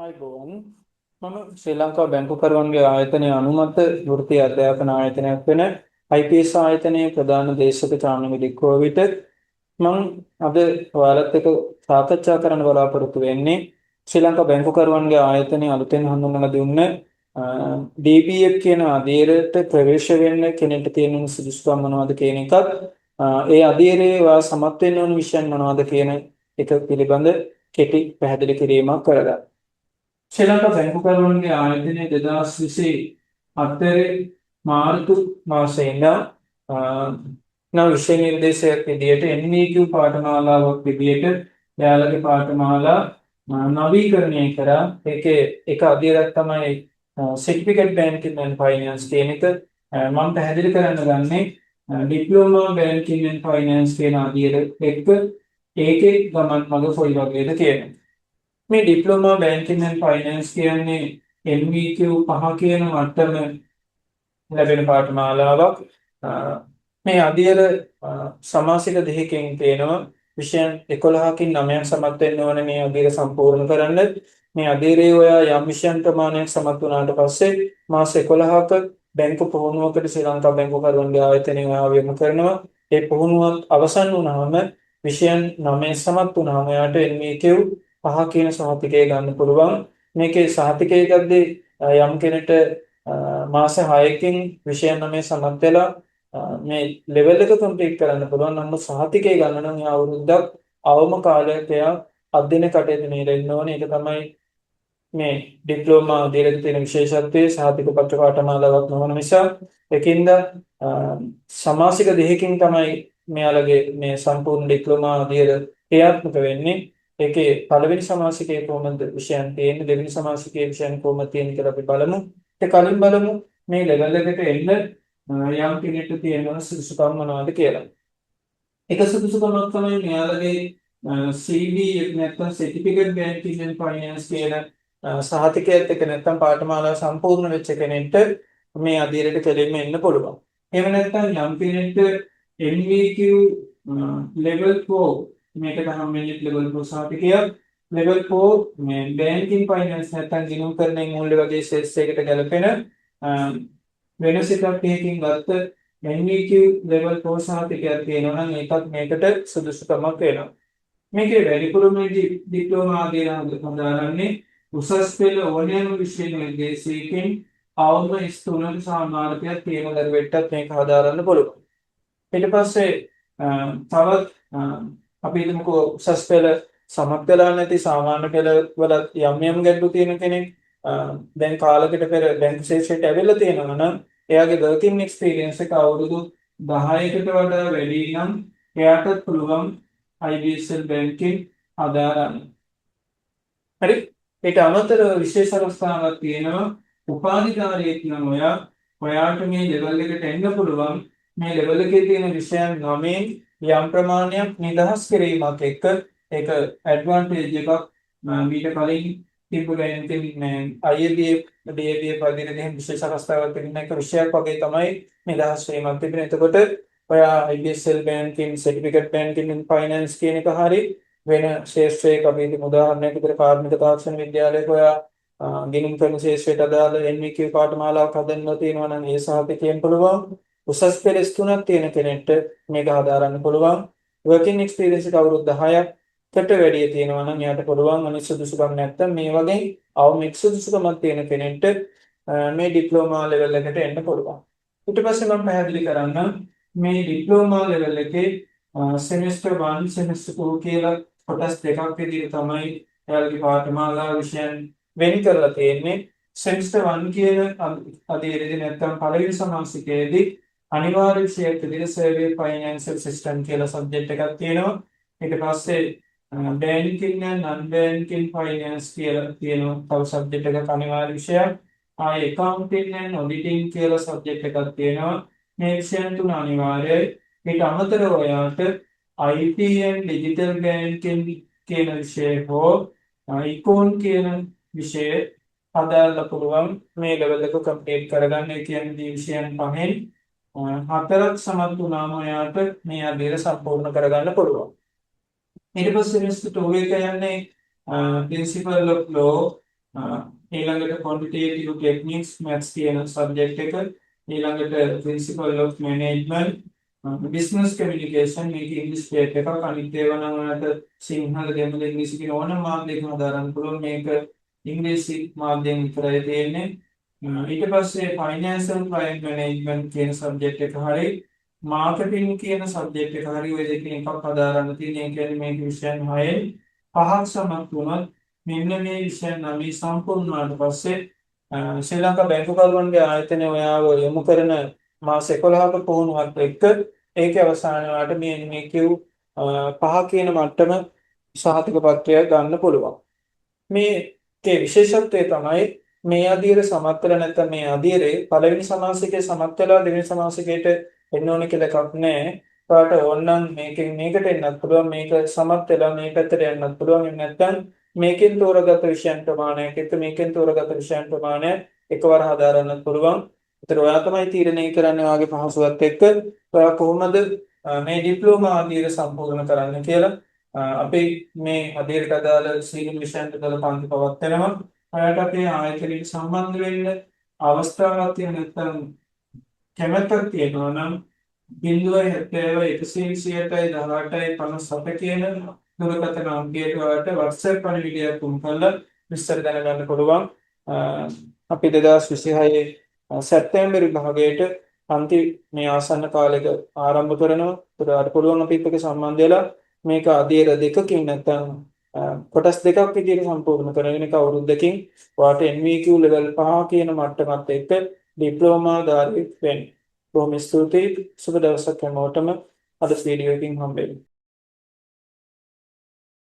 ආයිබෝවන් මම ශ්‍රී ලංකා බැංකුකරුවන්ගේ ආයතනය අනුමත වෘත්ති අධ්‍යාපන ආයතනයක් වෙන IPS ආයතනයේ ප්‍රධාන දේශක චානක දික්කෝ විට මම අද ඔයාලත් එක්ක සාකච්ඡා කරන්න බලාපොරොත්තු වෙන්නේ ශ්‍රී ලංකා බැංකුකරුවන්ගේ ආයතනය අලුතෙන් හඳුන්වලා දුන්න DBF කියන අධීරයට ප්‍රවේශ වෙන්න කෙනෙක්ට තියෙන සුදුසුකම් මොනවද කියන එකත් ඒ අධීරයේ වා සමත් වෙන්න ඕන විෂයන් මොනවද කියන එක පිළිබඳ කෙටි පැහැදිලි කිරීමක් කරගන්න. ශ්‍රී ලංකා බැංකුකරුවන්ගේ ආයතනය 2024 මාර්තු මාසයේ ඉඳන් නව විෂය නිර්දේශයක් විදිහට NVQ පාඨමාලාවක් විදිහට යාළගේ පාඨමාලා නවීකරණය කරා. ඒකේ එක අධ්‍යයනයක් තමයි Certificate Banking and Finance කියන එක. මම පැහැදිලි කරන්න ගන්නේ Diploma Banking and Finance කියන අධ්‍යයන එක්ක ඒකේ ගමන් මඟ කොයි වගේද කියන මේ ඩිප්ලෝමා බැංකින් ඇන්ඩ් ෆයිනෑන්ස් කියන්නේ NVQ 5 කියන මට්ටම ලැබෙන පාඨමාලාවක්. මේ අධ්‍යයන සමාසික දෙකකින් තියෙනවා විෂයන් 11කින් 9ක් සමත් වෙන්න ඕනේ මේ අධ්‍යයන සම්පූර්ණ කරන්න. මේ අධ්‍යයනයේ ඔයා යම් විෂයන් ප්‍රමාණයක් සමත් වුණාට පස්සේ මාස 11ක බැංකු පුහුණුවකට ශ්‍රී ලංකා බැංකුකරුවන්ගේ ආයතනය යොමු කරනවා. ඒ පුහුණුව අවසන් වුණාම විෂයන් 9 සමත් වුණාම යාට NVQ 5 කියන සහතිකය ගන්න පුළුවන්. මේකේ සහතිකය ගද්දී යම් කෙනෙක්ට මාස 6කින් විෂය 9 සමත් වෙලා මේ ලෙවල් එක කම්ප්ලීට් කරන්න පුළුවන්. නම් සහතිකය ගන්න නම් අවුරුද්දක් අවම කාලයක් එයා අධ්‍යයන කටයුතු නිරෙන්න ඕනේ. ඒක තමයි මේ ඩිප්ලෝමා අධ්‍යයනයේ තියෙන විශේෂත්වය. සහතික පත්‍ර පාඨමාලාවක් නොවන නිසා ඒකින්ද සමාසික දෙකකින් තමයි මෙයාලගේ මේ සම්පූර්ණ ඩිප්ලෝමා අධ්‍යයන ක්‍රියාත්මක වෙන්නේ. ඒකේ පළවෙනි සමාසිකයේ කොහොමද විෂයන් තියෙන්නේ, දෙවෙනි සමාසිකයේ විෂයන් කොහොමද තියෙන්නේ කියලා අපි බලමු. ඒක කලින් බලමු මේ ලෙවල් එකට එන්න යම් කෙනෙක්ට තියෙන සුදුසුකම් මොනවද කියලා. එක සුදුසුකමක් තමයි මෙයාලගේ CB නැත්නම් Certificate Banking and Finance කියන සහතිකයත් එක්ක නැත්නම් පාඨමාලාව සම්පූර්ණ වෙච්ච කෙනෙක්ට මේ අධීරයට කෙලින්ම එන්න පුළුවන්. එහෙම නැත්නම් යම් කෙනෙක්ට NVQ level 4 මේකට හම්බෙන්නේ level 4 සහතිකයක්. level 4 මේ banking finance නැත්නම් ගිණුම් කරණයේ මූල්‍ය වගේ ශේෂ්ඨ එකකට ගැලපෙන වෙනස එකකින් ගත්ත NVQ level 4 සහතිකයක් තියෙනවා නම් ඒකත් මේකට සුදුසුකමක් වෙනවා. මේකේ වැඩිපුර මේ ඩිප්ලෝමා ආදී හදාගන්නේ උසස් පෙළ ඕනෑම විෂය නිර්දේශයකින් අවම ස්ථූල සාමාර්ථයක් තියෙන දරුවෙක්ටත් මේක හදාගන්න පුළුවන්. ඊට පස්සේ තවත් අපි හිතමුකෝ උසස් පෙළ සමත් වෙලා නැති සාමාන්‍ය පෙළ වල යම් ගැටලු තියෙන කෙනෙක් දැන් කාලයකට පෙර බැංකු ශේෂ්ත්‍රයට ඇවිල්ලා තියෙනවා නම් එයාගේ working experience එක අවුරුදු 10කට වඩා වැඩි නම් එයාට පුළුවන් IBSL banking ආදාරන්න. හරි. ඒක අමතරව විශේෂ අවස්ථාවක් තියෙනවා. උපාධිකාරියෙක් නම් ඔයාට මේ ලෙවල් එකට එන්න පුළුවන්. මේ ලෙවල් එකේ තියෙන විෂයන් 9න් යම් ප්‍රමාණයක් නිදහස් කිරීමක් එක්ක ඒක ඇඩ්වාන්ටේජ් එකක්. මීට කලින් තිබු බැංකින් මේ IABF DABF වගේ දෙහින් විශේෂ අවස්ථාවක් තිබෙන එක විෂයක් වගේ තමයි නිදහස් වීමක් තිබෙන. එතකොට ඔයා IBSL banking, certificate banking and finance කියන එක හරි වෙන ශේෂ්ත්‍රයක අපි උදාහරණයක් විදිහට කාර්මික තාක්ෂණ විද්‍යාලයක ඔයා ගිණුම් කරන ශේෂ්ත්‍රයට අදාළ NVQ පාඨමාලාවක් හදන්න තියෙනවා නම් ඒ සහතිකයෙන් පුළුවන්. උසස් පෙළ ස්ථුණක් තියෙන කෙනෙක්ට මේක හදාරන්න පුළුවන්. working experience එක අවුරුදු 10කට වැඩි තියෙනවා නම් එයාට පුළුවන්. අනිත් සුදුසුකම් නැත්නම් මේ වගේ අවම සුදුසුකමක් තියෙන කෙනෙක්ට මේ ඩිප්ලෝමා ලෙවල් එකට එන්න පුළුවන්. ඊට පස්සේ මම පැහැදිලි කරන්නම් මේ ඩිප්ලෝමා ලෙවල් එකේ semester 1 semester 2 කියලා කොටස් දෙකක් විදිහට තමයි එයාලගේ පාඨමාලා විෂයන් වෙන් කරලා තියෙන්නේ. semester 1 කියන අධීරයේදී නැත්නම් පළවෙනි සමාසිකයේදී අනිවාර්ය විෂයක් විදිහට survey financial system කියලා සබ්ජෙක්ට් එකක් තියෙනවා. ඊට පස්සේ banking and non banking finance කියලා තියෙනවා තව සබ්ජෙක්ට් එකක් අනිවාර්ය විෂයක්. ආයේ accounting and auditing කියලා සබ්ජෙක්ට් එකක් තියෙනවා. මේ විෂයන් තුන අනිවාර්යයි. ඊට අමතරව ඔයාට IT and digital banking කියන විෂය හෝ econ කියන විෂය හදාගන්න පුළුවන්. මේ ලෙවල් එක කම්ප්ලීට් කරගන්න. ඒ කියන්නේ මේ විෂයන් පහෙන් හතරක් සමත් වුණාම ඔයාට මේ අධ්‍යයන සම්පූර්ණ කරගන්න පුළුවන්. ඊට පස්සේ semester 2 එක යන්නේ principle of law, ඊළඟට quantitative techniques maths කියන subject එක ඊළඟට principle of management business communication මේක ඉංග්‍රීසි පේපර් එකක් අනිත් ඒවා නම් ඔයාලට සිංහල දෙමළ ඉංග්‍රීසි කියන ඕනම මාධ්‍යයකින් හදාරන්න පුළුවන් මේක ඉංග්‍රීසි මාධ්‍යයෙන් විතරයි තියෙන්නේ ඊට පස්සේ financial crime management කියන subject එක හරි marketing කියන subject එක හරි ඔය දෙකෙන් එකක් හදාරන්න තියෙන. ඒ කියන්නේ මේ විෂයන් හයෙන් පහක් සමත් වුණොත් මෙන්න මේ විෂයන් නම් සම්පූර්ණ වුණාට පස්සේ ශ්‍රී ලංකා බැංකුකරුවන්ගේ ආයතනය ඔයාව යොමු කරන මාස 11ක පුහුණුවක් එක්ක ඒකේ අවසානයේ මේ කිව් පහ කියන මට්ටම සහතික පත්‍රයක් ගන්න පුළුවන්. මේකේ විශේෂත්වය තමයි මේ අධීර සමත් වෙලා නැත්නම් මේ අධීරේ පළවෙනි සමාසිකයේ සමත් වෙලා දෙවෙනි සමාසිකයට එන්න ඕනේ කියලා එකක් නැහැ. ඔයාලට ඕනනම් මේකෙන් මේකට එන්නත් පුළුවන් මේක සමත් වෙලා මේ පැත්තට යන්නත් පුළුවන්. එහෙම නැත්නම් මේකෙන් තෝරගත්ත විෂයන් ප්‍රමාණයක් එක්ක මේකෙන් තෝරගත්ත විෂයන් ප්‍රමාණය එකවර හදාරන්නත් පුළුවන්. ඒතර ඔයා තමයි තීරණය කරන්නේ ඔයාගේ පහසුවත් එක්ක ඔයා කොහොමද මේ ඩිප්ලෝමා අධීර සම්පූර්ණ කරන්න කියලා. අපි මේ අධීරට අදාළ සීල විෂයන්ට අදාළ පන්ති පවත්වනවා. ඔයාලට අපේ ආයතනයට සම්බන්ධ වෙන්න අවස්ථාවක් තියෙන නැත්නම් කැමැත්තක් තියෙනවා නම් 070 කියන දුරකථන අංකයට ඔයාලට WhatsApp පණිවිඩයක් තුන් කළා විස්තර දැනගන්න පුළුවන්. අපි 2026 සැප්තැම්බර් විභාගයට පන්ති මේ ආසන්න කාලෙක ආරම්භ කරනවා. ඒකට පුළුවන් අපිත් එක්ක සම්බන්ධ වෙලා මේක අධීර දෙකකින් නැත්නම් කොටස් දෙකක් විදිහට සම්පූර්ණ කරගෙන එක අවුරුද්දකින් ඔයාලට NVQ level 5 කියන මට්ටමත් එක්ක ඩිප්ලෝමා ධාරියෙක් වෙන්න. බොහොම ස්තුතියි. සුබ දවසක් හැමෝටම. අද වීඩියෝ එකකින් හම්බෙමු.